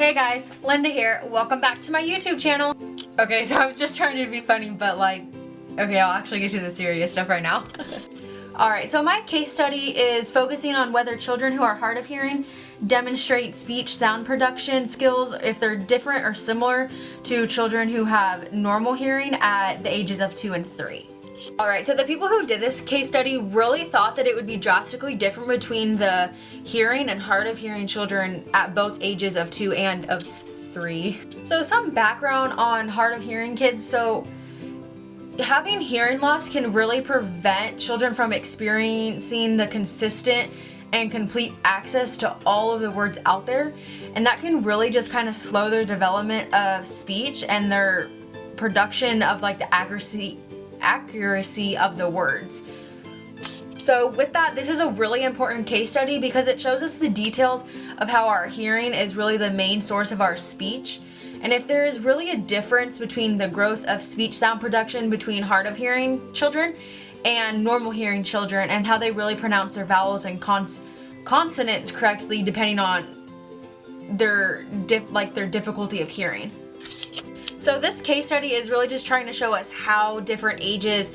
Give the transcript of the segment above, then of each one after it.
Hey guys, Linda here. Welcome back to my YouTube channel. Okay, so I was just trying to be funny, but okay, I'll actually get to the serious stuff right now. Alright, so my case study is focusing on whether children who are hard of hearing demonstrate speech sound production skills if they're different or similar to children who have normal hearing at the ages of 2 and 3. Alright, so the people who did this case study really thought that it would be drastically different between the hearing and hard of hearing children at both ages of 2 and of 3. So some background on hard of hearing kids. So having hearing loss can really prevent children from experiencing the consistent and complete access to all of the words out there, and that can really just kind of slow their development of speech and their production of the accuracy of the words. So with that, this is a really important case study because it shows us the details of how our hearing is really the main source of our speech, and if there is really a difference between the growth of speech sound production between hard of hearing children and normal hearing children, and how they really pronounce their vowels and consonants correctly depending on their difficulty of hearing. So this case study is really just trying to show us how different ages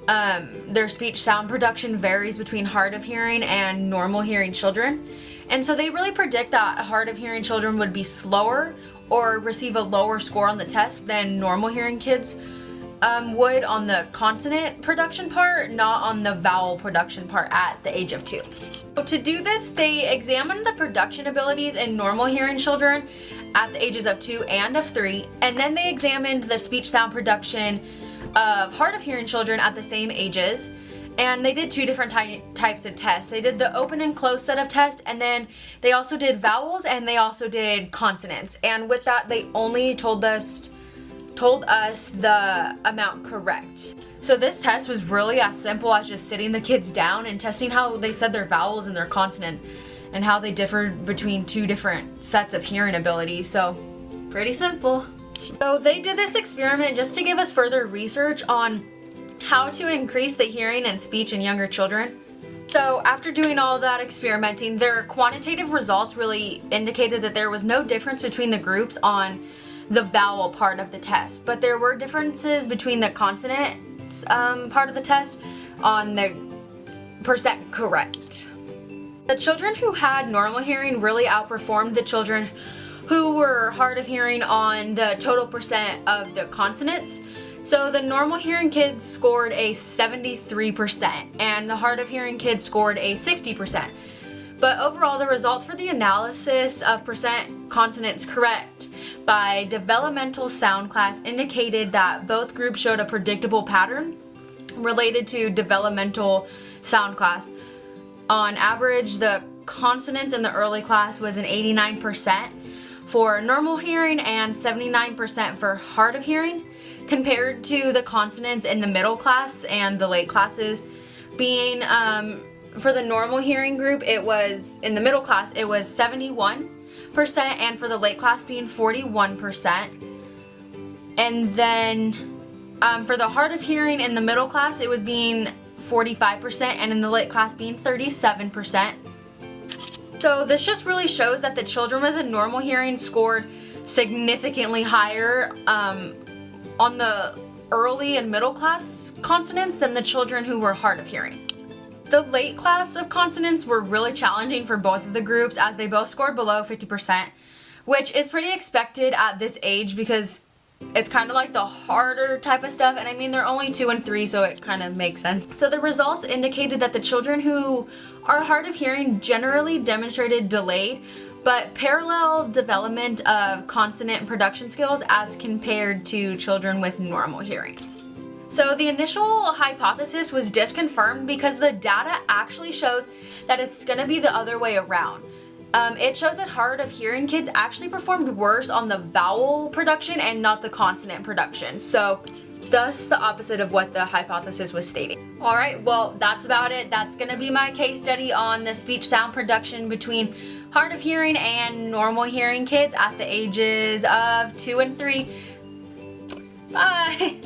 their speech sound production varies between hard of hearing and normal hearing children. And so they really predict that hard of hearing children would be slower or receive a lower score on the test than normal hearing kids would on the consonant production part, not on the vowel production part at the age of 2. So to do this, they examined the production abilities in normal hearing children at the ages of 2 and of 3, and then they examined the speech sound production of hard of hearing children at the same ages, and they did two different types of tests. They did the open and closed set of tests, and then they also did vowels and they also did consonants, and with that they only told us the amount correct. So this test was really as simple as just sitting the kids down and testing how they said their vowels and their consonants and how they differed between two different sets of hearing abilities. So pretty simple. So they did this experiment just to give us further research on how to increase the hearing and speech in younger children. So after doing all that experimenting, their quantitative results really indicated that there was no difference between the groups on the vowel part of the test, but there were differences between the consonants part of the test on the percent correct. The children who had normal hearing really outperformed the children who were hard of hearing on the total percent of the consonants. So the normal hearing kids scored a 73% and the hard of hearing kids scored a 60%. But overall, the results for the analysis of percent consonants correct by developmental sound class indicated that both groups showed a predictable pattern related to developmental sound class. On average, the consonants in the early class was an 89% for normal hearing and 79% for hard of hearing, compared to the consonants in the middle class and the late classes being, for the normal hearing group, it was, in the middle class, it was 71%, and for the late class being 41%. And then for the hard of hearing in the middle class, it was being 45%, and in the late class being 37%. So this just really shows that the children with a normal hearing scored significantly higher on the early and middle class consonants than the children who were hard of hearing. The late class of consonants were really challenging for both of the groups as they both scored below 50%, which is pretty expected at this age because it's kind of like the harder type of stuff, and I mean they're only 2 and 3, so it kind of makes sense. So the results indicated that the children who are hard of hearing generally demonstrated delayed but parallel development of consonant production skills as compared to children with normal hearing. So the initial hypothesis was disconfirmed because the data actually shows that it's going to be the other way around. It shows that hard of hearing kids actually performed worse on the vowel production and not the consonant production. So thus the opposite of what the hypothesis was stating. Alright, well that's about it. That's going to be my case study on the speech sound production between hard of hearing and normal hearing kids at the ages of 2 and 3. Bye!